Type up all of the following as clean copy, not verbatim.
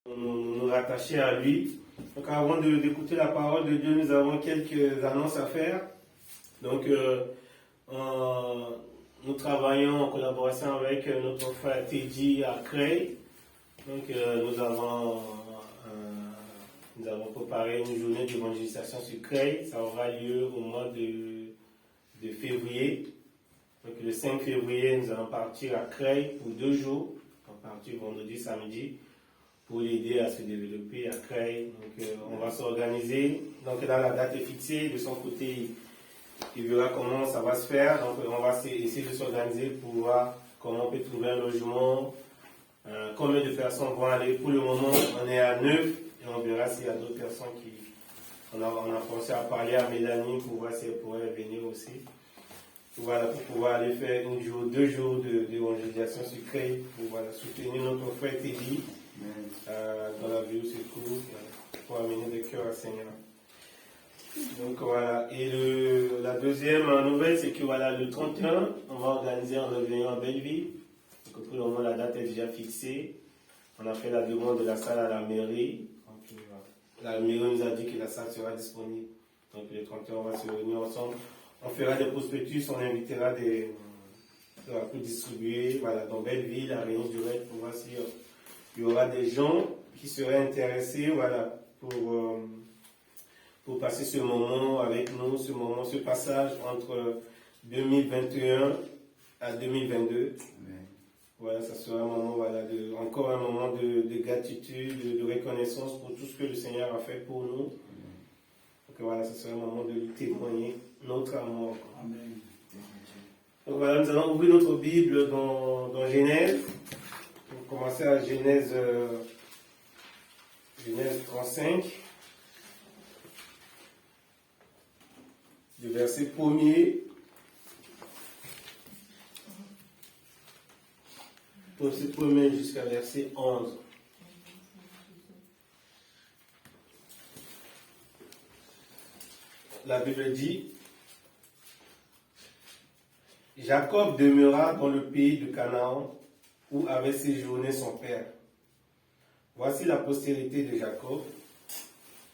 nous rattacher à lui. Donc avant d'écouter la parole de Dieu, nous avons quelques annonces à faire. Donc nous travaillons en collaboration avec notre frère Teddy à Creil. Donc nous avons préparé une journée d'évangélisation sur Creil. Ça aura lieu au mois de février. Donc le 5 février, nous allons partir à Creil pour 2 jours. On va partir vendredi, samedi, pour l'aider à se développer à Creil. Donc on va s'organiser. Donc là, la date est fixée. De son côté, il verra comment ça va se faire. Donc on va essayer de s'organiser pour voir comment on peut trouver un logement, combien de personnes vont aller. Pour le moment, on est à 9 et on verra s'il y a d'autres personnes qui... On a pensé à parler à Mélanie pour voir si elle pourrait venir aussi. Voilà, pour pouvoir aller faire 2 jours d'évangélisation sur Creil, pour soutenir notre frère Teddy dans la vie au secours, pour amener des cœurs à Seigneur. Donc voilà, et la deuxième nouvelle, c'est que voilà, le 31, on va organiser un réveillon à Belleville. Donc pour le moment, la date est déjà fixée. On a fait la demande de la salle à la mairie. Donc, la mairie nous a dit que la salle sera disponible. Donc le 31, on va se réunir ensemble. On fera des prospectus, on invitera pour distribuer dans Belleville, à Réunion du Raid, pour voir s'il y aura des gens qui seraient intéressés pour passer ce moment avec nous, ce passage entre 2021 à 2022. Amen. Voilà, ça sera un moment, encore un moment de gratitude, de reconnaissance pour tout ce que le Seigneur a fait pour nous. Amen. Donc voilà, ça sera un moment de lui témoigner notre amour. Amen. Donc voilà, nous allons ouvrir notre Bible dans Genèse. On va commencer à Genèse 35. Du verset 1er jusqu'à verset 11. La Bible dit: Jacob demeura dans le pays de Canaan où avait séjourné son père. Voici la postérité de Jacob.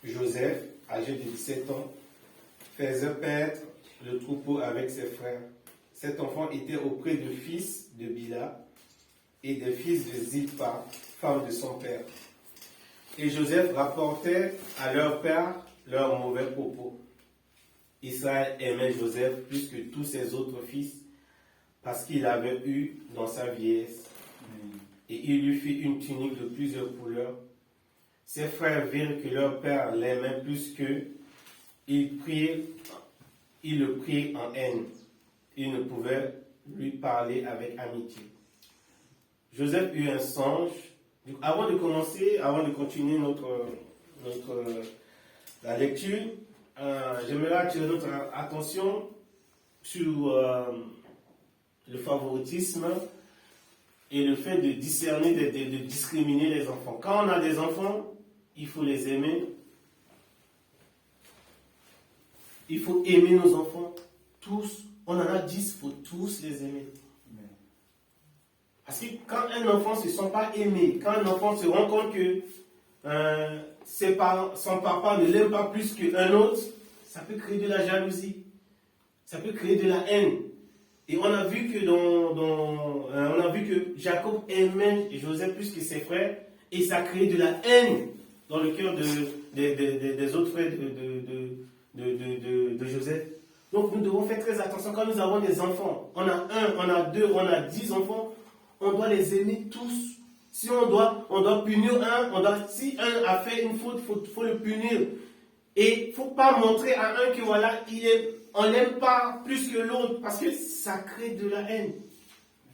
Joseph, âgé de 17 ans, faisait paître le troupeau avec ses frères. Cet enfant était auprès des fils de Bila et des fils de Zilpa, femme de son père. Et Joseph rapportait à leur père leurs mauvais propos. Israël aimait Joseph plus que tous ses autres fils, parce qu'il avait eu dans sa vieillesse. Et il lui fit une tunique de plusieurs couleurs. Ses frères virent que leur père l'aimait plus qu'eux. Ils le prirent en haine. Ils ne pouvaient lui parler avec amitié. Joseph eut un songe. Avant de continuer la lecture, j'aimerais attirer notre attention sur le favoritisme et le fait de discerner, de discriminer les enfants. Quand on a des enfants, il faut les aimer. Il faut aimer nos enfants, tous. On en a 10, il faut tous les aimer. Parce que quand un enfant ne se sent pas aimé, quand un enfant se rend compte que son papa ne l'aime pas plus qu'un autre, ça peut créer de la jalousie. Ça peut créer de la haine. Et on a vu que Jacob aimait Joseph plus que ses frères, et ça crée de la haine dans le cœur des autres frères de Joseph. Donc nous devons faire très attention quand nous avons des enfants. On a 1, on a 2, on a 10 enfants. On doit les aimer tous. Si on doit punir un, si un a fait une faute, faut le punir. Et il ne faut pas montrer à un que voilà, on n'aime pas plus que l'autre, parce que ça crée de la haine.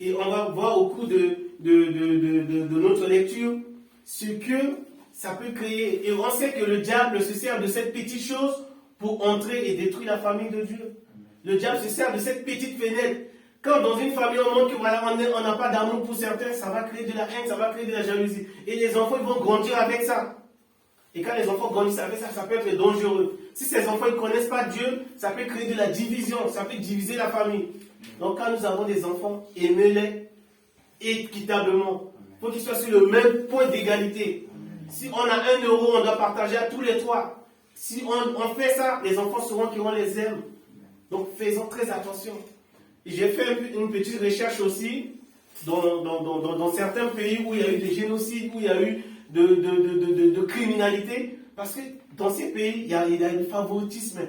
Et on va voir au cours de notre lecture ce que ça peut créer. Et on sait que le diable se sert de cette petite chose pour entrer et détruire la famille de Dieu. Le diable se sert de cette petite fenêtre. Quand dans une famille on montre que voilà, on n'a pas d'amour pour certains, ça va créer de la haine, ça va créer de la jalousie. Et les enfants ils vont grandir avec ça. Et quand les enfants grandissent avec ça, ça peut être dangereux. Si ces enfants ne connaissent pas Dieu, ça peut créer de la division, ça peut diviser la famille. Donc quand nous avons des enfants, aimez-les équitablement. Il faut qu'ils soient sur le même point d'égalité. Si on a 1 euro, on doit partager à tous les 3. Si on fait ça, les enfants sauront qu'on les aime. Donc faisons très attention. J'ai fait une petite recherche aussi dans certains pays où il y a eu des génocides, où il y a eu de criminalité. Parce que dans ces pays, il y a du favoritisme.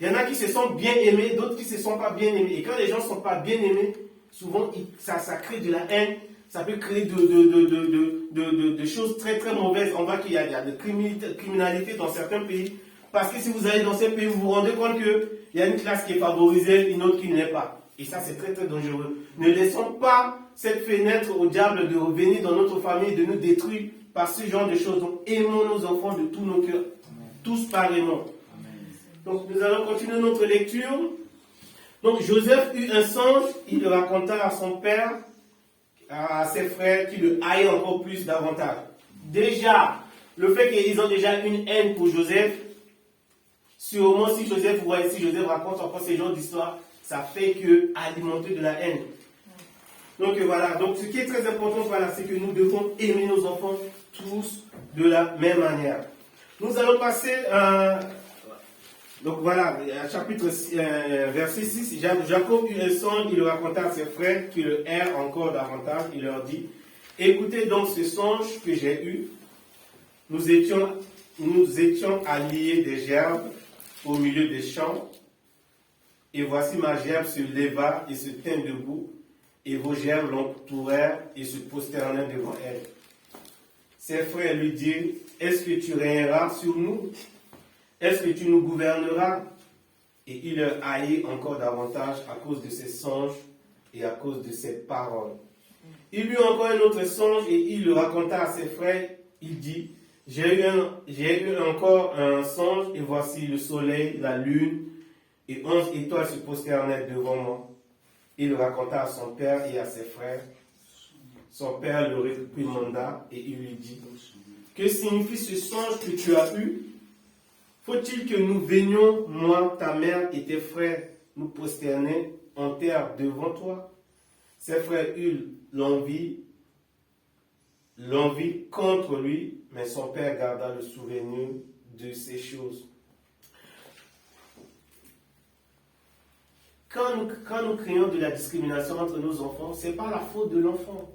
Il y en a qui se sentent bien aimés, d'autres qui ne se sentent pas bien aimés. Et quand les gens ne sont pas bien aimés, souvent ça crée de la haine, ça peut créer de choses très très mauvaises. On voit qu'il y a de criminalité dans certains pays. Parce que si vous allez dans ces pays, vous vous rendez compte qu'il y a une classe qui est favorisée, une autre qui ne l'est pas. Et ça, c'est très très dangereux. Ne laissons pas cette fenêtre au diable de revenir dans notre famille, de nous détruire par ce genre de choses. Donc, aimons nos enfants de tous nos cœurs, tous pareillement. Donc, nous allons continuer notre lecture. Donc, Joseph eut un songe, il le raconta à son père, à ses frères, qui le haïssent encore plus davantage. Déjà, le fait qu'ils ont déjà une haine pour Joseph, sûrement si Joseph raconte encore ces genres d'histoires, ça fait que alimenter de la haine. Donc voilà, donc ce qui est très important, voilà, c'est que nous devons aimer nos enfants tous de la même manière. Nous allons passer donc voilà, chapitre verset 6, Jacob eut un songe, il le raconta à ses frères qui le haïssent encore davantage, il leur dit, écoutez donc ce songe que j'ai eu, nous étions à lier des gerbes au milieu des champs, et voici ma gerbe se leva et se tint debout, et vos gerbes l'entourèrent et se prosternèrent devant elle. Ses frères lui dirent, est-ce que tu régneras sur nous? Est-ce que tu nous gouverneras? Et il leur haït encore davantage à cause de ses songes et à cause de ses paroles. Il eut encore un autre songe et il le raconta à ses frères. Il dit, j'ai eu encore un songe et voici le soleil, la lune et 11 étoiles se prosternèrent devant moi. Il le raconta à son père et à ses frères. Son père le réprimanda et il lui dit, que signifie ce songe que tu as eu? Faut-il que nous venions, moi, ta mère et tes frères, nous prosterner en terre devant toi? Ses frères eurent l'envie contre lui, mais son père garda le souvenir de ces choses. Quand nous créons de la discrimination entre nos enfants, ce n'est pas la faute de l'enfant.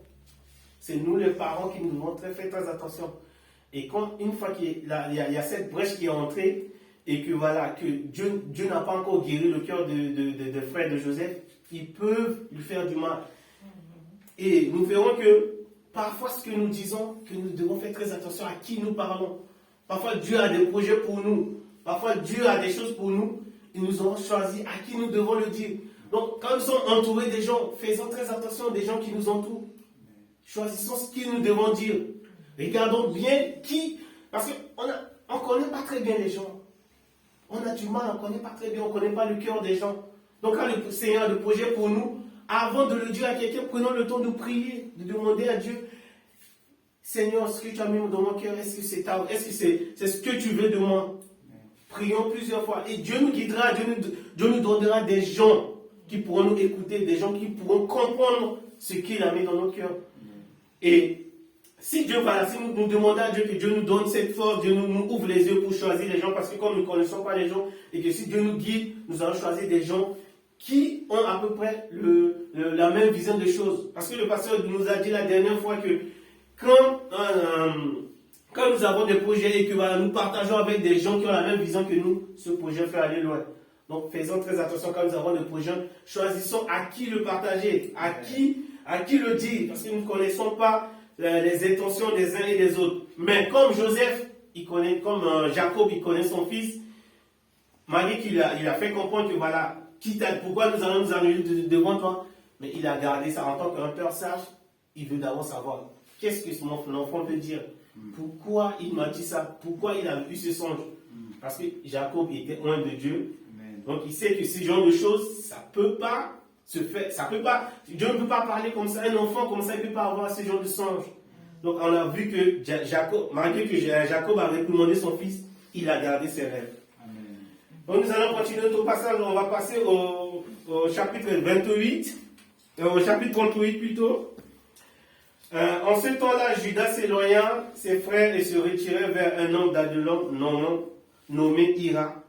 C'est nous les parents qui nous devons faire très attention. Et une fois qu'il y a cette brèche qui est entrée, et que voilà, que Dieu n'a pas encore guéri le cœur de frère de Joseph, ils peuvent lui faire du mal. Et nous verrons que parfois ce que nous disons, que nous devons faire très attention à qui nous parlons. Parfois Dieu a des projets pour nous. Parfois Dieu a des choses pour nous. Et nous avons choisi à qui nous devons le dire. Donc quand nous sommes entourés des gens, faisons très attention des gens qui nous entourent. Choisissons ce que nous devons dire. Regardons bien qui, parce qu'on ne connaît pas très bien les gens. On a du mal, on ne connaît pas très bien, on ne connaît pas le cœur des gens. Donc quand le Seigneur a des projets pour nous, avant de le dire à quelqu'un, prenons le temps de prier, de demander à Dieu, Seigneur, ce que tu as mis dans mon cœur, est-ce que c'est ce que tu veux de moi? Prions plusieurs fois. Et Dieu nous guidera, Dieu nous donnera des gens qui pourront nous écouter, des gens qui pourront comprendre ce qu'il a mis dans nos cœurs. Et si nous demandons à Dieu que Dieu nous donne cette force, Dieu nous ouvre les yeux pour choisir les gens, parce que comme nous ne connaissons pas les gens, et que si Dieu nous guide, nous allons choisir des gens qui ont à peu près la même vision des choses. Parce que le pasteur nous a dit la dernière fois que quand nous avons des projets et que nous partageons avec des gens qui ont la même vision que nous, ce projet fait aller loin. Donc faisons très attention quand nous avons des projets, choisissons à qui le partager, à qui le dire, parce que nous ne connaissons pas les intentions des uns et des autres. Mais comme Joseph, Jacob, il connaît son fils, malgré qu'il a fait comprendre que voilà, pourquoi nous allons nous ennuyer devant toi, mais il a gardé ça en tant qu'un père sage, il veut d'abord savoir qu'est-ce que mon enfant veut dire, pourquoi il m'a dit ça, pourquoi il a eu ce songe. Parce que Jacob était loin de Dieu, donc il sait que ce genre de choses, ça peut pas se fait, ça peut pas, Dieu ne peut pas parler comme ça, un enfant comme ça, il ne peut pas avoir ce genre de songe. Donc on a vu que Jacob, malgré que Jacob a réprimandé son fils, il a gardé ses rêves. Amen. Donc nous allons continuer notre passage, on va passer au chapitre 28, au chapitre 38 plutôt. En ce temps-là, Judas s'éloigna ses frères et se retirait vers un homme d'Adulam nommé Hira.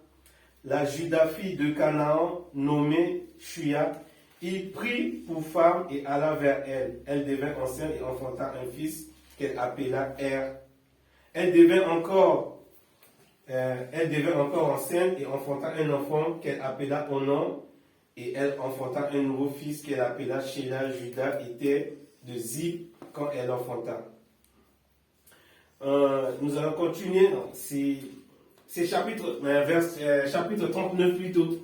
La Juda fille de Canaan nommée Shuya. Il prit pour femme et alla vers elle. Elle devint enceinte et enfanta un fils qu'elle appela Er. Elle devint encore enceinte et enfanta un enfant qu'elle appela Onan. Et elle enfanta un nouveau fils qu'elle appela Shelah. Juda était de Zib quand elle enfanta. Nous allons continuer dans ces chapitres, chapitre 39 plutôt.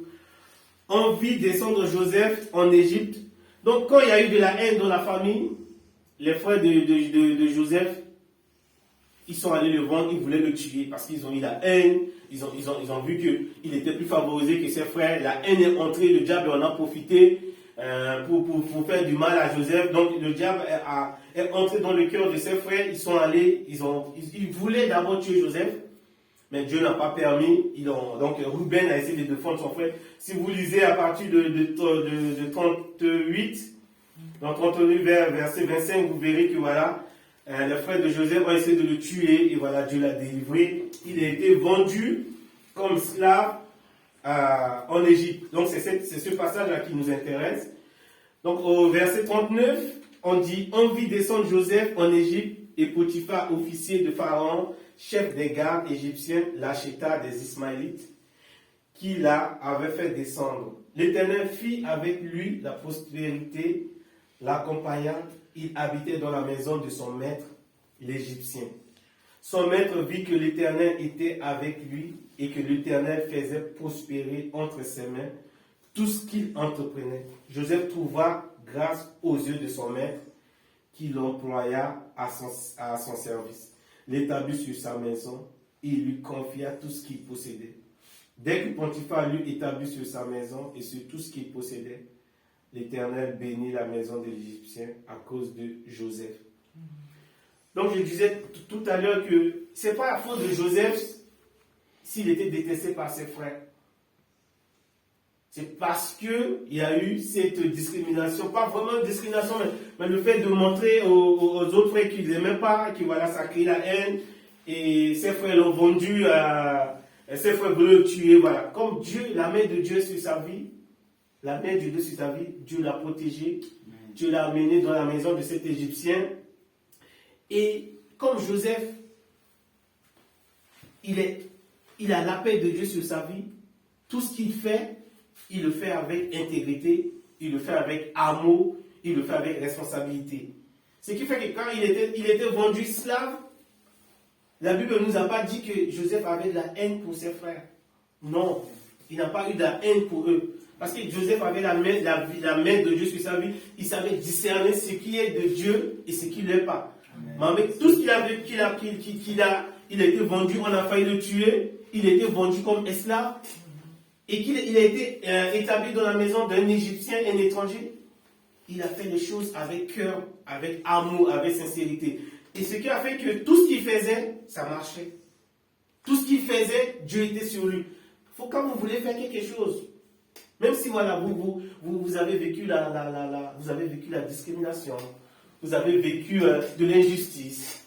On vit descendre Joseph en Égypte. Donc quand il y a eu de la haine dans la famille, les frères de Joseph, ils sont allés le vendre, ils voulaient le tuer parce qu'ils ont eu la haine, ils ont vu qu'il était plus favorisé que ses frères. La haine est entrée, le diable en a profité pour faire du mal à Joseph. Donc le diable est entré dans le cœur de ses frères, ils sont allés, ils voulaient d'abord tuer Joseph. Mais Dieu n'a pas permis. Donc Ruben a essayé de défendre son frère. Si vous lisez à partir de 38, dans 38 verset 25, vous verrez que voilà, les frères de Joseph ont essayé de le tuer et voilà, Dieu l'a délivré. Il a été vendu comme esclave en Égypte. Donc c'est ce passage-là qui nous intéresse. Donc au verset 39, on dit: on vit descendre Joseph en Égypte et Potiphar, officier de Pharaon, chef des gardes égyptiens, l'acheta des Ismaélites, qui là avait fait descendre. L'Éternel fit avec lui la prospérité, l'accompagna. Il habitait dans la maison de son maître, l'Égyptien. Son maître vit que l'Éternel était avec lui et que l'Éternel faisait prospérer entre ses mains tout ce qu'il entreprenait. Joseph trouva grâce aux yeux de son maître, qui l'employa à son service. L'établit sur sa maison, il lui confia tout ce qu'il possédait. Dès que Potiphar l'eut établi sur sa maison et sur tout ce qu'il possédait, l'Éternel bénit la maison de l'Égyptien à cause de Joseph. Donc je disais tout à l'heure que ce n'est pas la faute de Joseph s'il était détesté par ses frères. C'est parce qu'il y a eu cette discrimination, pas vraiment une discrimination, mais le fait de montrer aux autres frères qu'ils n'aimaient pas, que voilà, ça crée la haine, et ses frères l'ont vendu, ses frères voulaient le tuer, voilà. Comme Dieu, la main de Dieu sur sa vie, Dieu l'a protégé, Dieu l'a amené dans la maison de cet Égyptien, et comme Joseph, il a la paix de Dieu sur sa vie, tout ce qu'il fait, il le fait avec intégrité, il le fait avec amour, il le fait avec responsabilité. Ce qui fait que quand il était vendu esclave, la Bible ne nous a pas dit que Joseph avait de la haine pour ses frères. Non, il n'a pas eu de la haine pour eux. Parce que Joseph avait la main de Dieu sur sa vie, il savait discerner ce qui est de Dieu et ce qui ne l'est pas. Amen. Mais avec tout ce qu'il a été vendu, on a failli le tuer, il a été vendu comme esclave. Et qu'il a été établi dans la maison d'un Égyptien, un étranger, il a fait les choses avec cœur, avec amour, avec sincérité. Et ce qui a fait que tout ce qu'il faisait, ça marchait. Tout ce qu'il faisait, Dieu était sur lui. Quand vous voulez faire quelque chose, même si voilà, vous avez vécu vous avez vécu la discrimination, vous avez vécu de l'injustice,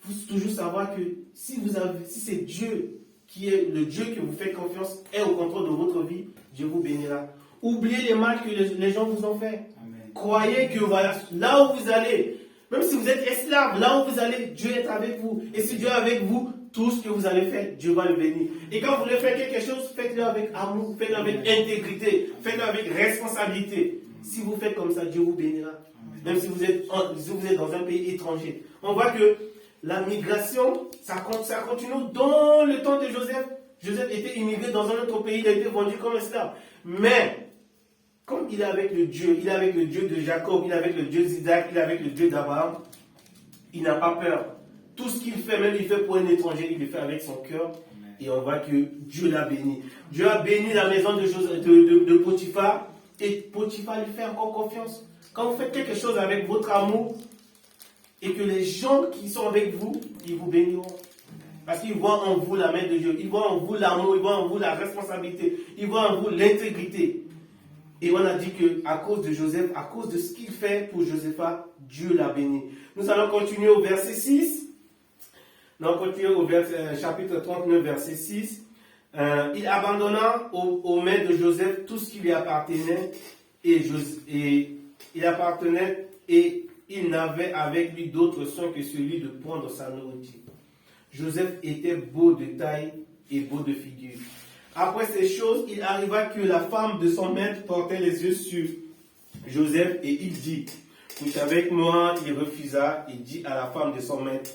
il faut toujours savoir que si c'est Dieu qui est le Dieu que vous faites confiance, est au contrôle de votre vie, Dieu vous bénira. Oubliez les mal que les gens vous ont fait. Amen. Croyez que voilà, là où vous allez, même si vous êtes esclave, là où vous allez, Dieu est avec vous. Et si Dieu est avec vous, tout ce que vous allez faire, Dieu va le bénir. Et quand vous voulez faire quelque chose, faites-le avec amour, faites-le avec intégrité, faites-le avec responsabilité. Si vous faites comme ça, Dieu vous bénira. Amen. Même si vous êtes dans un pays étranger. On voit que la migration, ça continue dans le temps de Joseph. Joseph était immigré dans un autre pays, il a été vendu comme esclave. Mais, comme il est avec le Dieu de Jacob, il est avec le Dieu d'Isaac, il est avec le Dieu d'Abraham, il n'a pas peur. Tout ce qu'il fait, même il fait pour un étranger, il le fait avec son cœur. Et on voit que Dieu l'a béni. Dieu a béni la maison de Potiphar, et Potiphar lui fait encore confiance. Quand vous faites quelque chose avec votre amour, et que les gens qui sont avec vous, ils vous béniront. Parce qu'ils voient en vous la main de Dieu. Ils voient en vous l'amour, ils voient en vous la responsabilité. Ils voient en vous l'intégrité. Et on a dit qu'à cause de Joseph, à cause de ce qu'il fait pour Joséphat, Dieu l'a béni. Nous allons continuer au verset 6. Nous allons continuer au chapitre 39, verset 6. Il abandonna aux mains de Joseph tout ce qui lui appartenait et il n'avait avec lui d'autre soin que celui de prendre sa nourriture. Joseph était beau de taille et beau de figure. Après ces choses, il arriva que la femme de son maître portait les yeux sur Joseph et il dit, couche avec moi. Il refusa et dit à la femme de son maître,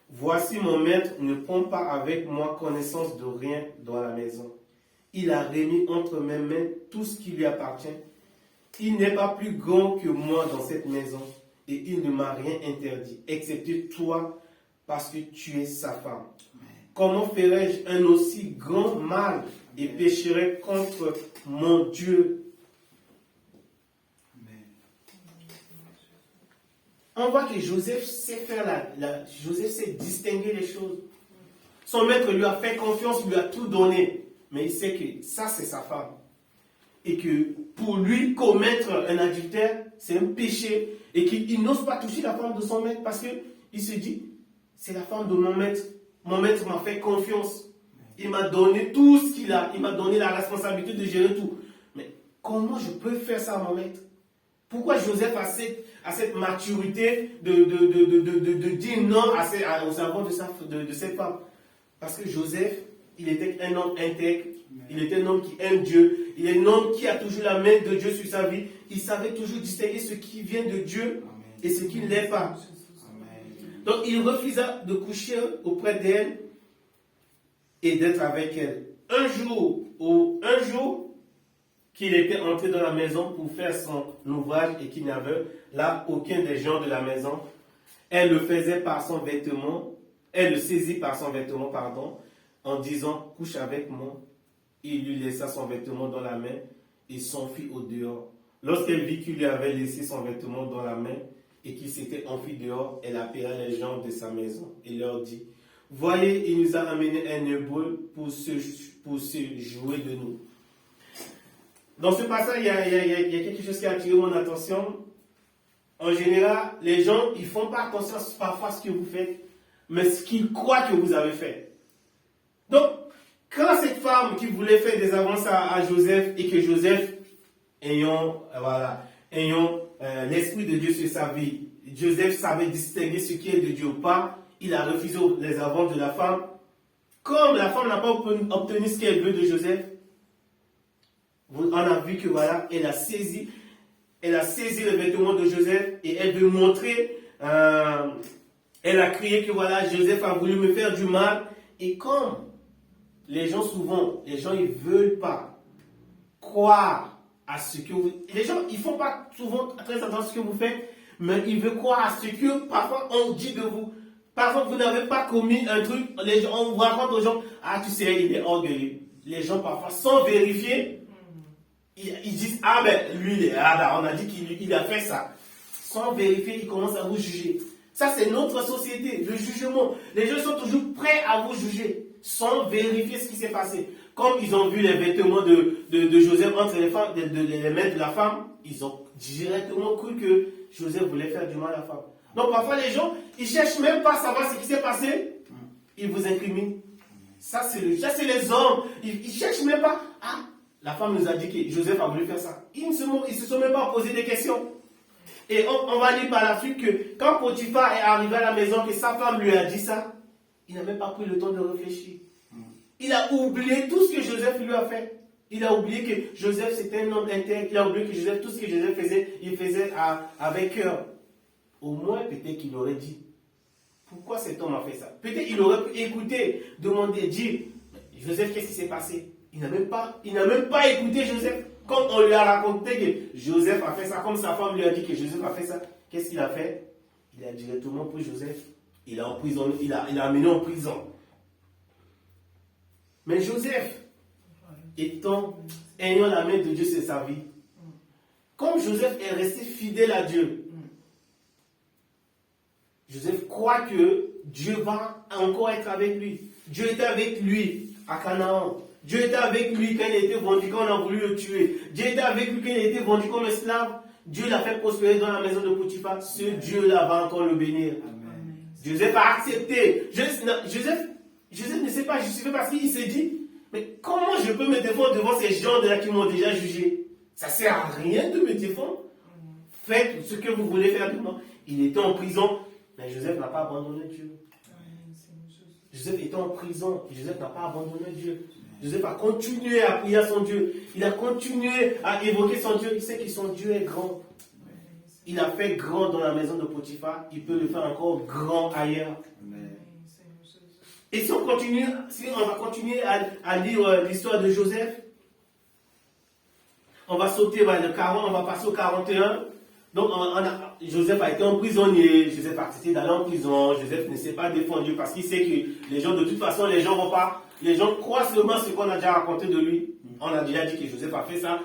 voici mon maître ne prend pas avec moi connaissance de rien dans la maison. Il a remis entre mes mains tout ce qui lui appartient. Il n'est pas plus grand que moi dans cette maison et il ne m'a rien interdit, excepté toi, parce que tu es sa femme. Comment ferais-je un aussi grand mal et pécherais contre mon Dieu? On voit que Joseph sait faire Joseph sait distinguer les choses. Son maître lui a fait confiance, lui a tout donné. Mais il sait que ça, c'est sa femme. Et que pour lui, commettre un adultère, c'est un péché. Et qu'il n'ose pas toucher la femme de son maître parce qu'il se dit, c'est la femme de mon maître. Mon maître m'a fait confiance. Il m'a donné tout ce qu'il a. Il m'a donné la responsabilité de gérer tout. Mais comment je peux faire ça à mon maître? Pourquoi Joseph a cette maturité de dire non aux avants de cette femme? Parce que Joseph, il était un homme intègre. Il était un homme qui aime Dieu. Il est un homme qui a toujours la main de Dieu sur sa vie. Il savait toujours distinguer ce qui vient de Dieu et ce qui ne l'est pas. Donc il refusa de coucher auprès d'elle et d'être avec elle. Un jour qu'il était entré dans la maison pour faire son ouvrage et qu'il n'y avait là aucun des gens de la maison, elle le faisait par son vêtement, elle le saisit par son vêtement, en disant, couche avec moi. Il lui laissa son vêtement dans la main et s'enfuit au dehors. Lorsqu'elle vit qu'il lui avait laissé son vêtement dans la main et qu'il s'était enfui dehors, elle appela les gens de sa maison et leur dit, voyez, il nous a amené un hébreu pour se jouer de nous. Dans ce passage, il y a quelque chose qui a attiré mon attention. En général, les gens, ils ne font pas attention parfois à ce que vous faites, mais ce qu'ils croient que vous avez fait. Donc, quand cette femme qui voulait faire des avances à Joseph et que Joseph, ayant l'Esprit de Dieu sur sa vie, Joseph savait distinguer ce qui est de Dieu ou pas, il a refusé les avances de la femme. Comme la femme n'a pas obtenu ce qu'elle veut de Joseph, on a vu que voilà, elle a saisi le vêtement de Joseph et elle veut montrer, elle a crié que voilà, Joseph a voulu me faire du mal. Et comme les gens ils ne veulent pas croire à ce que vous... Les gens, ils ne font pas souvent très attention à ce que vous faites, mais ils veulent croire à ce que parfois on dit de vous. Par exemple, vous n'avez pas commis un truc, on vous raconte aux gens, ah tu sais, il est orgueilleux. Les gens parfois, sans vérifier, ils disent, ah ben lui, on a dit qu'il a fait ça. Sans vérifier, ils commencent à vous juger. Ça, c'est notre société, le jugement. Les gens sont toujours prêts à vous juger, sans vérifier ce qui s'est passé. Comme ils ont vu les vêtements de Joseph entre les mains de la femme, ils ont directement cru que Joseph voulait faire du mal à la femme. Donc parfois les gens, ils ne cherchent même pas à savoir ce qui s'est passé, ils vous incriminent. Ça, c'est les hommes. Ils ne cherchent même pas. Ah, la femme nous a dit que Joseph a voulu faire ça. Ils ne se sont même pas posé des questions. Et on va lire par la suite que quand Potiphar est arrivé à la maison, que sa femme lui a dit ça, il n'a même pas pris le temps de réfléchir. Il a oublié tout ce que Joseph lui a fait. Il a oublié que Joseph c'était un homme intègre. Il a oublié que Joseph, tout ce que Joseph faisait, il faisait avec cœur. Au moins, peut-être qu'il aurait dit, pourquoi cet homme a fait ça? Peut-être qu'il aurait pu écouter, demander, dire, Joseph, qu'est-ce qui s'est passé? Il n'a même pas écouté Joseph. Comme on lui a raconté que Joseph a fait ça, comme sa femme lui a dit que Joseph a fait ça, qu'est-ce qu'il a fait? Il a directement pris Joseph. Il l'a amené en prison. Mais Joseph, ayant la main de Dieu sur sa vie, comme Joseph est resté fidèle à Dieu, Joseph croit que Dieu va encore être avec lui. Dieu était avec lui à Canaan. Dieu était avec lui quand il était vendu, quand on a voulu le tuer. Dieu était avec lui quand il était vendu comme esclave. Dieu l'a fait prospérer dans la maison de Potiphar. Ce Dieu-là va encore le bénir. Amen. Joseph a accepté. Joseph ne s'est pas justifié parce qu'il s'est dit, mais comment je peux me défendre devant ces gens-là qui m'ont déjà jugé? Ça ne sert à rien de me défendre. Faites ce que vous voulez faire de moi. Il était en prison, mais Joseph n'a pas abandonné Dieu. Joseph était en prison, Joseph n'a pas abandonné Dieu. Joseph a continué à prier à son Dieu. Il a continué à évoquer son Dieu. Il sait que son Dieu est grand. Il a fait grand dans la maison de Potiphar. Il peut le faire encore grand ailleurs. Et si on va continuer à lire l'histoire de Joseph, on va sauter le 40, on va passer au 41. Donc, Joseph a été un prisonnier, Joseph a accepté d'aller en prison, Joseph ne s'est pas défendu parce qu'il sait que les gens, de toute façon, les gens croient seulement ce qu'on a déjà raconté de lui. On a déjà dit que Joseph a fait ça.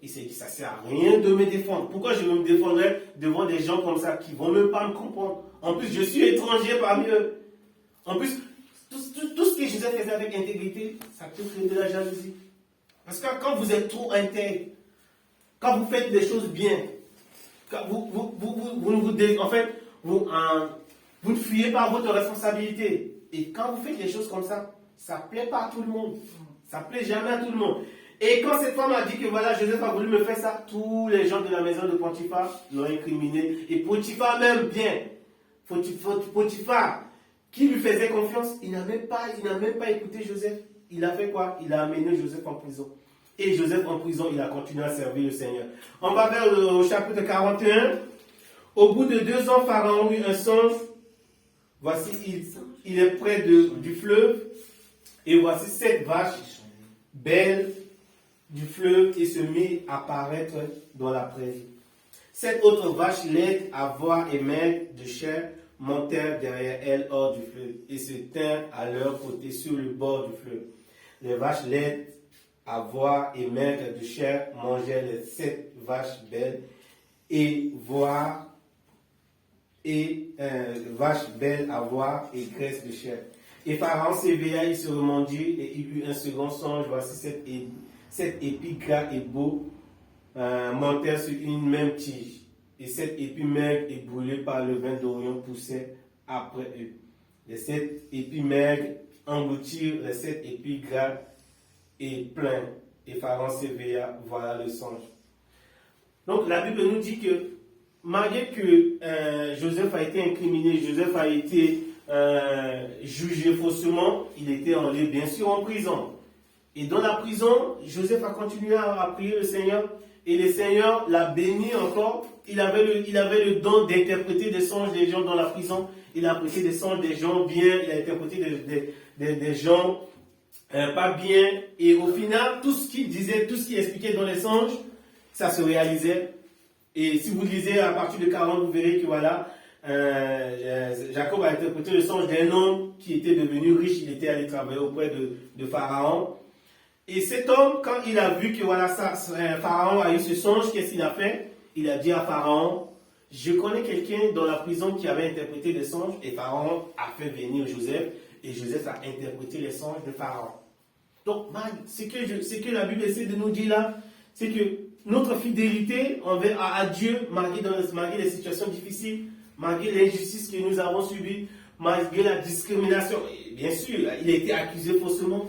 Il s'est dit, ça ne sert à rien de me défendre. Pourquoi je me défendrais devant des gens comme ça qui ne vont même pas me comprendre? En plus, je suis étranger parmi eux. En plus, tout ce que Joseph faisait avec intégrité, ça peut créer de la jalousie. Parce que quand vous êtes trop intègre, quand vous faites des choses bien, vous ne fuyez pas votre responsabilité. Et quand vous faites des choses comme ça ne plaît pas à tout le monde. Ça ne plaît jamais à tout le monde. Et quand cette femme a dit que voilà, Joseph a voulu me faire ça, tous les gens de la maison de Potiphar l'ont incriminé. Et Potiphar même bien. Potiphar, qui lui faisait confiance, il n'a même pas écouté Joseph. Il a fait quoi? Il a amené Joseph en prison. Et Joseph en prison, il a continué à servir le Seigneur. On va vers le chapitre 41. Au bout de 2 ans, Pharaon eut un songe. Voici, il est près du fleuve. Et voici 7 vaches belles du fleuve qui se mit à paraître dans la prairie. 7 autres vaches laides à voir et maigres de chair montèrent derrière elles hors du fleuve et se tinrent à leur côté sur le bord du fleuve. Les vaches laides à voir et maigres de chair mangeaient les 7 vaches belles vaches belles à voir et graisses de chair. Et Pharaon s'éveilla, il se remondit et il eut un second songe. Voici 7 épis gras et beaux montèrent sur une même tige. Et 7 épis maigres et brûlés par le vin d'Orion poussaient après eux. Les 7 épis maigres engloutirent les 7 épis gras et pleins. Et Pharaon s'éveilla, voilà le songe. Donc la Bible nous dit que malgré que Joseph a été incriminé, Joseph a été jugé faussement, il était bien sûr en prison. Et dans la prison, Joseph a continué à prier le Seigneur. Et le Seigneur l'a béni encore. Il avait le don d'interpréter des songes des gens dans la prison. Il a interprété des songes des gens bien. Il a interprété des gens pas bien. Et au final, tout ce qu'il disait, tout ce qu'il expliquait dans les songes, ça se réalisait. Et si vous lisez à partir de 40, vous verrez que voilà, Jacob a interprété le songe d'un homme qui était devenu riche. Il était allé travailler auprès de Pharaon. Et cet homme, quand il a vu que voilà, Pharaon a eu ce songe, qu'est-ce qu'il a fait? Il a dit à Pharaon, je connais quelqu'un dans la prison qui avait interprété les songes. Et Pharaon a fait venir Joseph. Et Joseph a interprété les songes de Pharaon. Donc, ce que la Bible essaie de nous dire là, c'est que notre fidélité à Dieu, malgré les situations difficiles, malgré l'injustice que nous avons subie, malgré la discrimination, et bien sûr, il a été accusé faussement.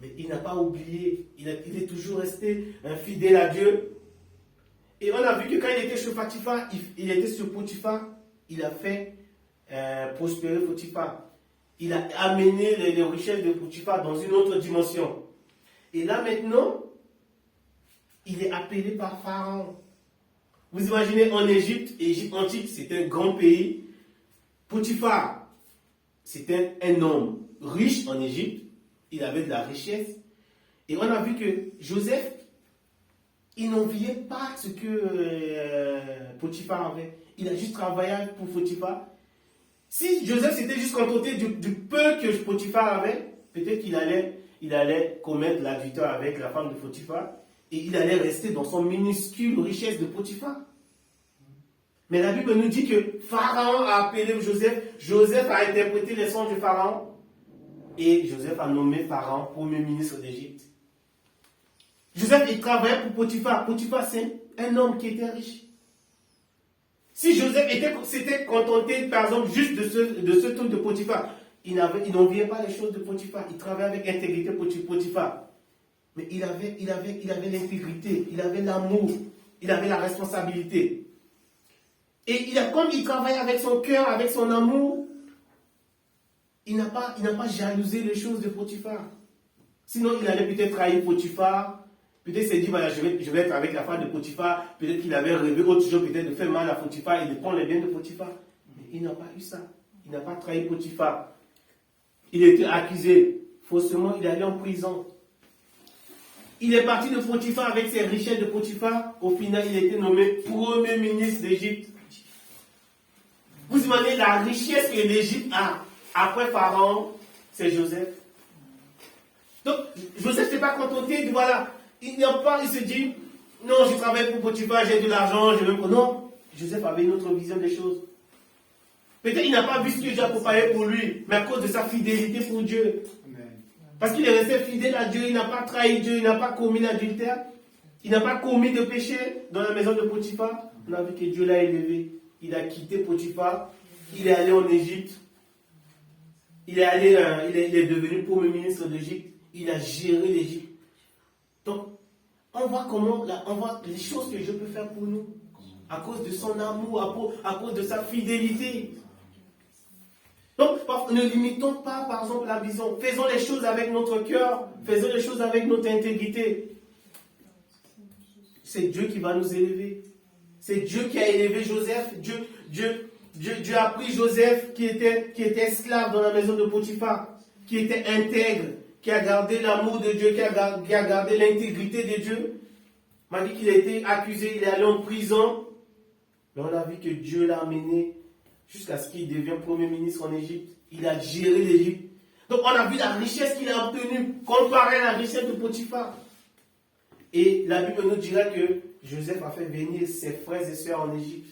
Mais il n'a pas oublié, il est toujours resté fidèle à Dieu. Et on a vu que quand il était sur Potiphar, il était sur Potiphar, il a fait prospérer Potiphar. Il a amené les richesses de Potiphar dans une autre dimension. Et là maintenant, il est appelé par Pharaon. Vous imaginez en Égypte antique, c'était un grand pays. Potiphar, c'était un homme riche en Égypte. Il avait de la richesse. Et on a vu que Joseph, il n'enviait pas ce que Potiphar avait. Il a juste travaillé pour Potiphar. Si Joseph s'était juste contenté du peu que Potiphar avait, peut-être qu'il allait commettre l'adultère avec la femme de Potiphar et il allait rester dans son minuscule richesse de Potiphar. Mais la Bible nous dit que Pharaon a appelé Joseph. Joseph a interprété les songes de Pharaon. Et Joseph a nommé Pharaon premier ministre d'Égypte. Joseph, il travaillait pour Potiphar. Potiphar, c'est un homme qui était riche. Si Joseph s'était contenté, par exemple, juste de ce truc de Potiphar, il n'enviait pas les choses de Potiphar. Il travaillait avec intégrité Potiphar. Mais il avait l'intégrité, il avait l'amour, il avait la responsabilité. Et comme il travaillait avec son cœur, avec son amour, il n'a pas jalousé les choses de Potiphar. Sinon, il allait peut-être trahir Potiphar. Peut-être s'est dit, voilà, je vais être avec la femme de Potiphar. Peut-être qu'il avait rêvé autre chose, peut-être de faire mal à Potiphar et de prendre les biens de Potiphar. Mais il n'a pas eu ça. Il n'a pas trahi Potiphar. Il a été accusé. Faussement, il est allé en prison. Il est parti de Potiphar avec ses richesses de Potiphar. Au final, il a été nommé premier ministre d'Égypte. Vous imaginez la richesse que l'Égypte a après Pharaon, c'est Joseph. Donc, Joseph ne s'est pas contenté de voilà. Il se dit, non, je travaille pour Potiphar, j'ai de l'argent, je veux... Non, Joseph avait une autre vision des choses. Peut-être qu'il n'a pas vu ce que Dieu a préparé pour lui, mais à cause de sa fidélité pour Dieu. Amen. Parce qu'il est resté fidèle à Dieu, il n'a pas trahi Dieu, il n'a pas commis l'adultère, il n'a pas commis de péché dans la maison de Potiphar. On a vu que Dieu l'a élevé. Il a quitté Potiphar, il est allé en Égypte, il est devenu premier ministre d'Égypte, il a géré l'Égypte. Donc, on voit les choses que Dieu peut faire pour nous, à cause de son amour, à cause de sa fidélité. Donc, ne limitons pas, par exemple, la vision. Faisons les choses avec notre cœur, faisons les choses avec notre intégrité. C'est Dieu qui va nous élever. C'est Dieu qui a élevé Joseph. Dieu a pris Joseph qui était esclave dans la maison de Potiphar, qui était intègre, qui a gardé l'amour de Dieu, qui a gardé l'intégrité de Dieu. Malgré qu'il a été accusé, il est allé en prison. Mais on a vu que Dieu l'a amené jusqu'à ce qu'il devienne premier ministre en Égypte. Il a géré l'Égypte. Donc on a vu la richesse qu'il a obtenue comparée à la richesse de Potiphar. Et la Bible nous dira que Joseph a fait venir ses frères et sœurs en Égypte.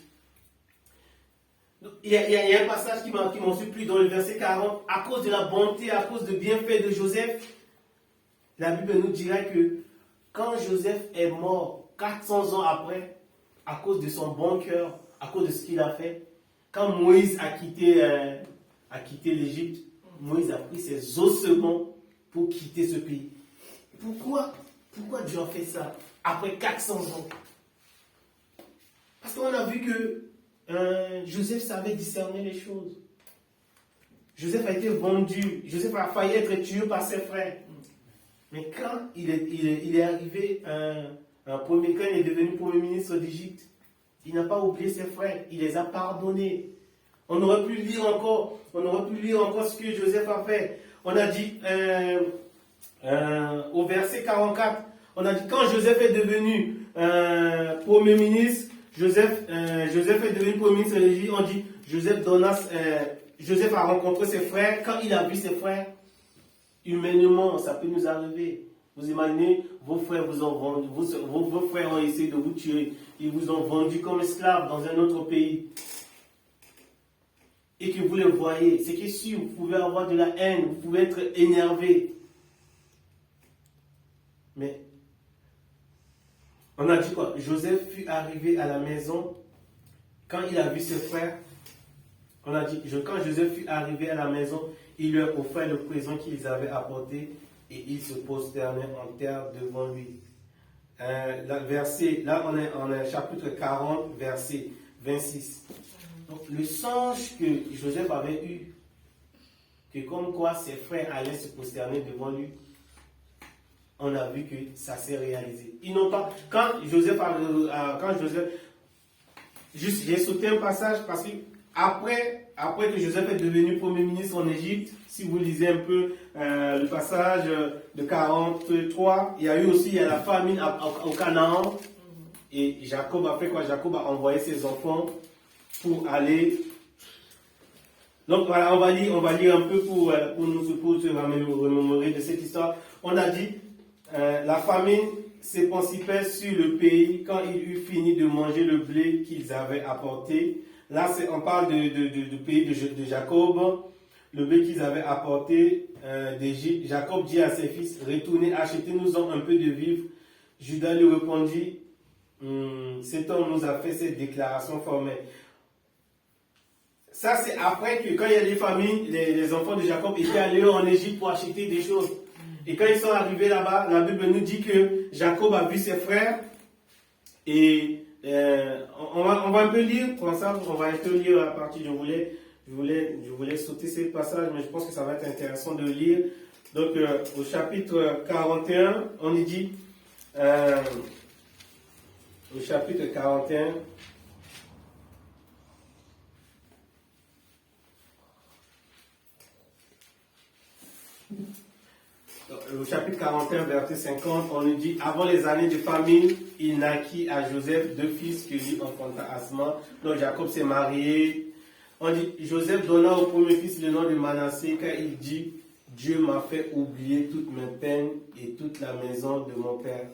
Donc, il y a un passage qui m'a surpris dans le verset 40. À cause de la bonté, à cause de bienfaits de Joseph, la Bible nous dira que quand Joseph est mort 400 ans après, à cause de son bon cœur, à cause de ce qu'il a fait, quand Moïse a quitté l'Égypte, Moïse a pris ses ossements pour quitter ce pays. Pourquoi Dieu a fait ça après 400 ans? Parce qu'on a vu que Joseph savait discerner les choses. Joseph a été vendu. Joseph a failli être tué par ses frères. Mais quand il est arrivé, quand il est devenu premier ministre d'Égypte, il n'a pas oublié ses frères. Il les a pardonnés. On aurait pu lire encore ce que Joseph a fait. On a dit au verset 44, on a dit quand Joseph est devenu premier ministre, Joseph est devenu premier ministre de l'Égypte, on dit Joseph a rencontré ses frères. Quand il a vu ses frères, humainement, ça peut nous arriver. Vous imaginez, vos frères vous ont vendu, vos frères ont essayé de vous tuer, ils vous ont vendu comme esclaves dans un autre pays. Et que vous les voyez, c'est que si vous pouvez avoir de la haine, vous pouvez être énervé. Mais, on a dit quoi? Joseph fut arrivé à la maison, quand il a vu ses frères, on a dit, quand Joseph fut arrivé à la maison, il leur offrait le présent qu'ils avaient apporté et il se prosternait en terre devant lui. Là, on est chapitre 40, verset 26. Donc, le songe que Joseph avait eu, que comme quoi ses frères allaient se prosterner devant lui, on a vu que ça s'est réalisé. Ils n'ont pas. Juste, j'ai sauté un passage parce que après que Joseph est devenu premier ministre en Égypte, si vous lisez un peu le passage de 43, il y a la famine au Canaan. Et Jacob a fait quoi? Jacob a envoyé ses enfants pour aller. Donc voilà, on va lire un peu pour se remémorer de cette histoire. On a dit, la famine s'épancipait sur le pays quand il eut fini de manger le blé qu'ils avaient apporté. Là, on parle du pays de Jacob, le blé qu'ils avaient apporté. d'Égypte, Jacob dit à ses fils, retournez, achetez-nous-en un peu de vivres. Judas lui répondit, cet homme nous a fait cette déclaration formelle. Ça, c'est après que, quand il y a les familles, les enfants de Jacob étaient allés en Égypte pour acheter des choses. Et quand ils sont arrivés là-bas, la Bible nous dit que Jacob a vu ses frères. Et on va un peu lire, on va un peu lire à partir, je voulais sauter ces passages, mais je pense que ça va être intéressant de lire. Donc, au chapitre 41, on y dit, au chapitre 41, au chapitre 41, verset 50, on nous dit, avant les années de famine, il naquit à Joseph 2 fils que lui enfanta Asma. Donc Jacob s'est marié. On dit, Joseph donna au premier fils le nom de Manassé, car il dit, Dieu m'a fait oublier toutes mes peines et toute la maison de mon père.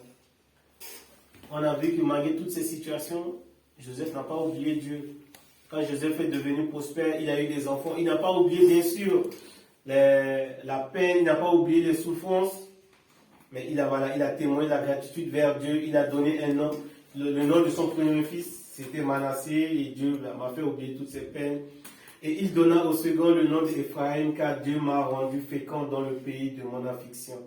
On a vu que malgré toutes ces situations, Joseph n'a pas oublié Dieu. Quand Joseph est devenu prospère, il a eu des enfants. Il n'a pas oublié, bien sûr, la peine, il n'a pas oublié les souffrances, mais il a témoigné la gratitude vers Dieu. Il a donné un nom, le nom de son premier fils, c'était Manassé, et Dieu m'a fait oublier toutes ses peines. Et il donna au second le nom d'Éphraïm, car Dieu m'a rendu fécond dans le pays de mon affliction.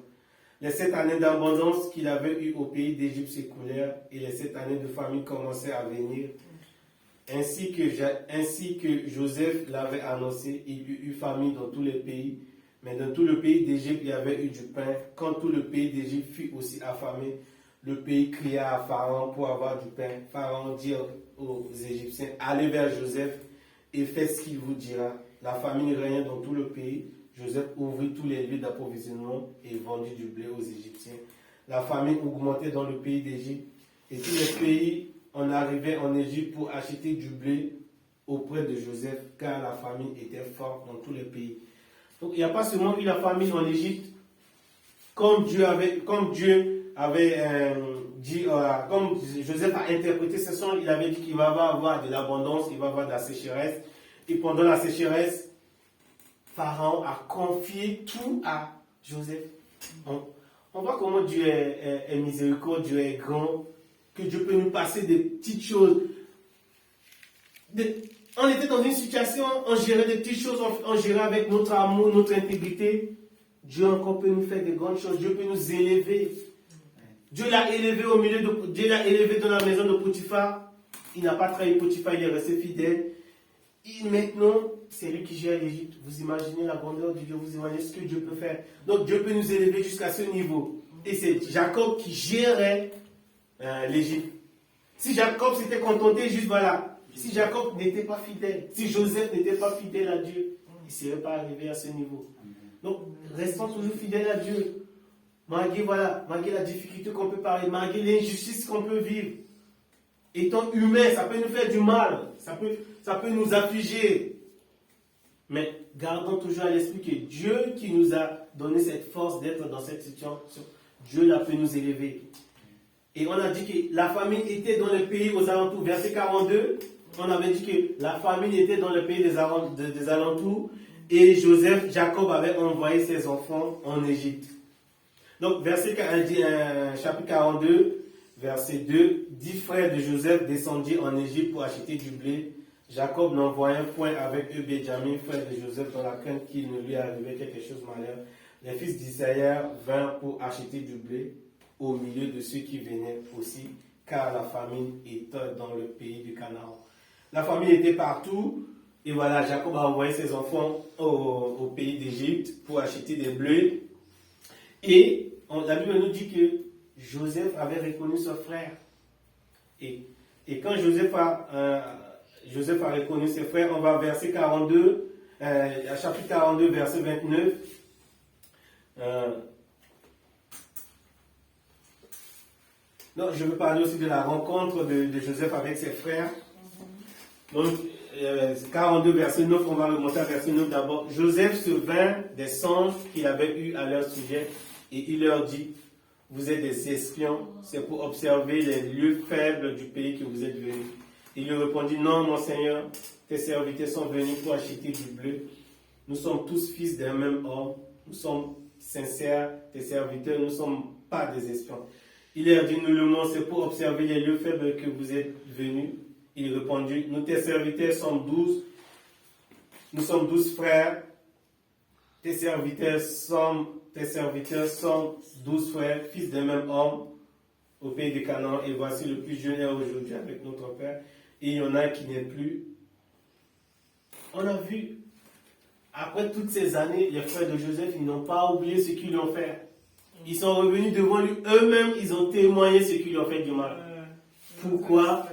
Les 7 années d'abondance qu'il avait eues au pays d'Égypte s'écoulèrent, et les 7 années de famine commençaient à venir. Ainsi que Joseph l'avait annoncé, il y eut famine dans tous les pays, mais dans tout le pays d'Égypte, il y avait eu du pain. Quand tout le pays d'Égypte fut aussi affamé, le pays cria à Pharaon pour avoir du pain. Pharaon dit aux Égyptiens, allez vers Joseph et faites ce qu'il vous dira. La famine régnait dans tout le pays. Joseph ouvrit tous les lieux d'approvisionnement et vendit du blé aux Égyptiens. La famine augmentait dans le pays d'Égypte, et tous les pays on arrivait en Égypte pour acheter du blé auprès de Joseph, car la famine était forte dans tous les pays. Donc il n'y a pas seulement eu la famine en Égypte, comme Dieu avait dit, comme Joseph a interprété ce son, il avait dit qu'il va avoir de l'abondance, il va avoir de la sécheresse. Et pendant la sécheresse, Pharaon a confié tout à Joseph. On voit comment Dieu est miséricordieux, Dieu est grand, que Dieu peut nous passer des petites choses. On était dans une situation, on gérait des petites choses, on gérait avec notre amour, notre intégrité. Dieu encore peut nous faire des grandes choses, Dieu peut nous élever. Dieu l'a élevé Dieu l'a élevé dans la maison de Potiphar. Il n'a pas trahi Potiphar, il est resté fidèle. Et maintenant, c'est lui qui gère l'Égypte. Vous imaginez la grandeur de Dieu, vous imaginez ce que Dieu peut faire. Donc Dieu peut nous élever jusqu'à ce niveau. Et c'est Jacob qui gérait l'Égypte. Si Jacob s'était contenté, juste voilà, si Jacob n'était pas fidèle, si Joseph n'était pas fidèle à Dieu, il ne serait pas arrivé à ce niveau. Donc, restons toujours fidèles à Dieu. Malgré la difficulté qu'on peut parler, malgré l'injustice qu'on peut vivre. Étant humain, ça peut nous faire du mal, ça peut nous affliger. Mais gardons toujours à l'esprit que Dieu qui nous a donné cette force d'être dans cette situation, Dieu l'a fait nous élever. Et on a dit que la famine était dans le pays aux alentours. Verset 42, on avait dit que la famine était dans le pays des alentours. Et Jacob avait envoyé ses enfants en Égypte. Donc, chapitre 42, verset 2, 10 frères de Joseph descendirent en Égypte pour acheter du blé. Jacob n'envoya point avec eux Benjamin, frère de Joseph, dans la crainte qu'il ne lui arrivait quelque chose de malheur. Les fils d'Isaïa vinrent pour acheter du blé au milieu de ceux qui venaient aussi, car la famine était dans le pays du Canaan. La famine était partout, et voilà, Jacob a envoyé ses enfants au pays d'Égypte pour acheter des blés. Et la Bible nous dit que Joseph avait reconnu son frère. Et quand Joseph a reconnu ses frères, on va verset 42, chapitre 42, verset 29. Non, je veux parler aussi de la rencontre de Joseph avec ses frères. Donc, 42, verset 9, on va remonter à verset 9 d'abord. Joseph se vint des songes qu'il avait eus à leur sujet et il leur dit, vous êtes des espions, c'est pour observer les lieux faibles du pays que vous êtes venus. Il lui répondit, non, mon Seigneur, tes serviteurs sont venus pour acheter du blé. Nous sommes tous fils d'un même homme nous sommes sincères, tes serviteurs, nous ne sommes pas des espions. Il leur dit, nullement, c'est pour observer les lieux faibles que vous êtes venus. Il répondit, nous tes serviteurs sommes 12, nous sommes 12 frères, tes serviteurs sont 12 frères, fils d'un même homme, au pays de Canaan, et voici le plus jeune est aujourd'hui avec notre père, et il y en a qui n'est plus. On a vu, après toutes ces années, les frères de Joseph, ils n'ont pas oublié ce qu'ils lui ont fait. Ils sont revenus devant lui, eux-mêmes, ils ont témoigné ce qu'ils lui ont fait du mal. Pourquoi?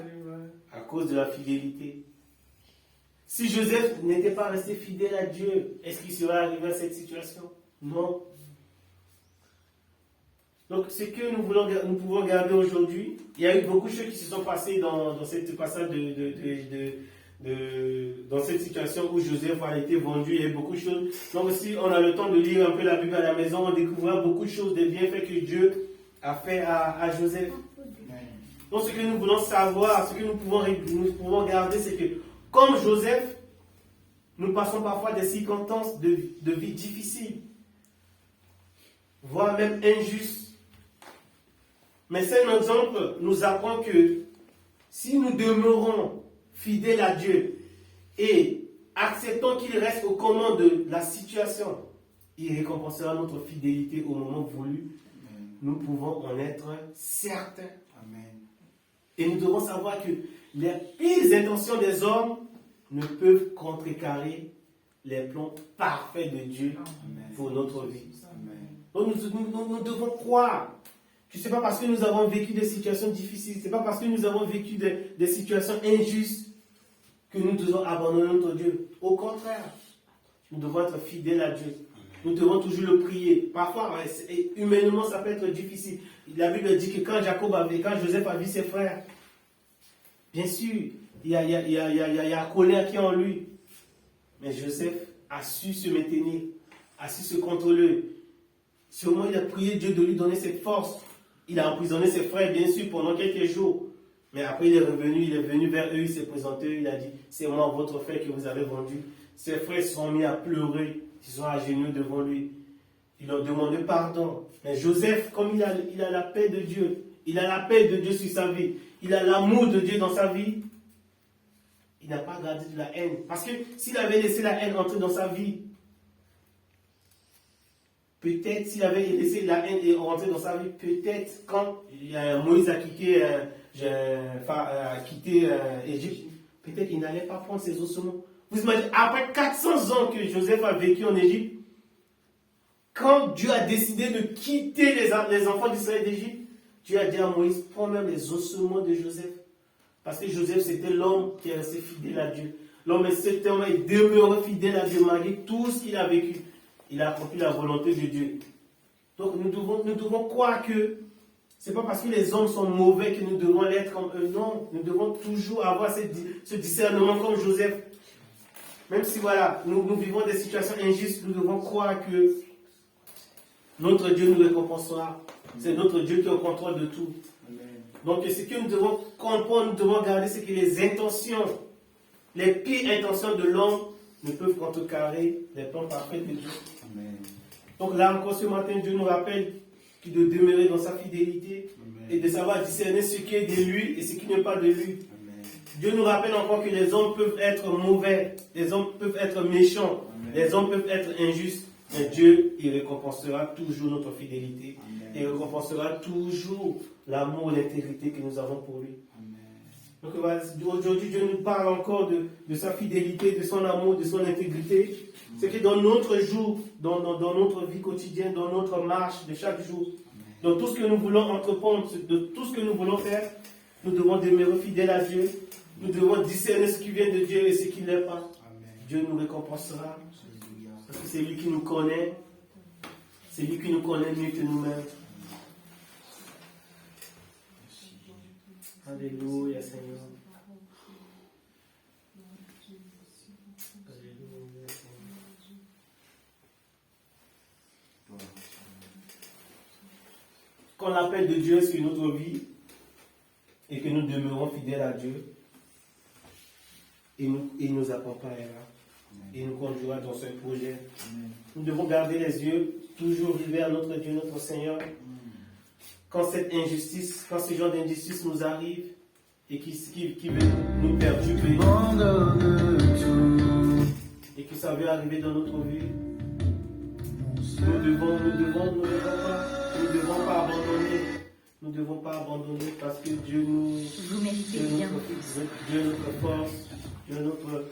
À cause de la fidélité. Si Joseph n'était pas resté fidèle à Dieu, est-ce qu'il serait arrivé à cette situation? Non. Donc, ce que nous pouvons regarder aujourd'hui, il y a eu beaucoup de choses qui se sont passées dans cette passage dans cette situation où Joseph a été vendu. Il y a eu beaucoup de choses. Donc, si on a le temps de lire un peu la Bible à la maison, on découvrira beaucoup de choses, des bienfaits que Dieu a fait à Joseph. Donc, ce que nous voulons savoir, ce que nous pouvons regarder, c'est que, comme Joseph, nous passons parfois des circonstances de vie difficiles, voire même injustes. Mais cet exemple nous apprend que si nous demeurons fidèles à Dieu et acceptons qu'il reste aux commandes de la situation, il récompensera notre fidélité au moment voulu. Amen. Nous pouvons en être certains. Amen. Et nous devons savoir que les pires intentions des hommes ne peuvent contrecarrer les plans parfaits de Dieu. Amen. Pour notre vie. Amen. Donc nous devons croire que ce n'est pas parce que nous avons vécu des situations difficiles, ce n'est pas parce que nous avons vécu des situations injustes que nous devons abandonner notre Dieu. Au contraire, nous devons être fidèles à Dieu. Nous devons toujours le prier. Parfois, humainement, ça peut être difficile. La Bible dit que quand Joseph a vu ses frères, bien sûr, il y a la colère qui est en lui. Mais Joseph a su se maintenir, a su se contrôler. Sûrement, il a prié Dieu de lui donner cette force. Il a emprisonné ses frères, bien sûr, pendant quelques jours. Mais après, il est venu vers eux, il s'est présenté, il a dit, c'est moi, votre frère, que vous avez vendu. Ses frères se sont mis à pleurer, ils sont agenouillés devant lui. Ils ont demandé pardon. Mais Joseph, comme il a la paix de Dieu, il a la paix de Dieu sur sa vie, il a l'amour de Dieu dans sa vie, il n'a pas gardé de la haine. Parce que s'il avait laissé la haine entrer dans sa vie, peut-être s'il avait laissé la haine rentrer dans sa vie, peut-être quand Moïse a quitté Égypte, peut-être il n'allait pas prendre ses ossements. Vous imaginez, après 400 ans que Joseph a vécu en Égypte, quand Dieu a décidé de quitter les enfants d'Israël d'Égypte, Dieu a dit à Moïse, prends même les ossements de Joseph. Parce que Joseph, c'était l'homme qui est resté fidèle à Dieu. L'homme est demeuré fidèle à Dieu malgré tout ce qu'il a vécu. Il a accompli la volonté de Dieu. Donc nous devons croire que ce n'est pas parce que les hommes sont mauvais que nous devons l'être comme eux. Non, nous devons toujours avoir ce discernement comme Joseph. Même si voilà, nous vivons des situations injustes, nous devons croire que notre Dieu nous récompensera. C'est notre Dieu qui est au contrôle de tout. Amen. Donc ce que nous devons comprendre, nous devons garder, c'est que les intentions, les pires intentions de l'homme ne peuvent contrecarrer les plans parfaits de Dieu. Amen. Donc là encore ce matin, Dieu nous rappelle de demeurer dans sa fidélité. Amen. Et de savoir discerner ce qui est de lui et ce qui n'est pas de lui. Amen. Dieu nous rappelle encore que les hommes peuvent être mauvais, les hommes peuvent être méchants, Amen. Les hommes peuvent être injustes, mais Dieu, il récompensera toujours notre fidélité. Amen. Et il récompensera toujours l'amour et l'intégrité que nous avons pour lui. Donc aujourd'hui, Dieu nous parle encore de sa fidélité, de son amour, de son intégrité. C'est que dans notre jour, dans notre vie quotidienne, dans notre marche de chaque jour, dans tout ce que nous voulons entreprendre, de tout ce que nous voulons faire, nous devons demeurer fidèles à Dieu. Nous devons discerner ce qui vient de Dieu et ce qui n'est pas. Amen. Dieu nous récompensera. Parce que c'est lui qui nous connaît. C'est lui qui nous connaît mieux que nous-mêmes. Alléluia, Seigneur. Alléluia, Seigneur. Quand l'appel de Dieu est sur notre vie et que nous demeurons fidèles à Dieu, il nous accompagnera. et nous conduira dans ce projet. Nous devons garder les yeux toujours rivés à notre Dieu, notre Seigneur. Quand cette injustice, quand ce genre d'injustice nous arrive et qui veut nous perturber et que ça veut arriver dans notre vie, nous ne devons pas abandonner. Nous ne devons pas abandonner parce que Dieu nous, Vous méritez Dieu bien. Dieu est notre force, Dieu est notre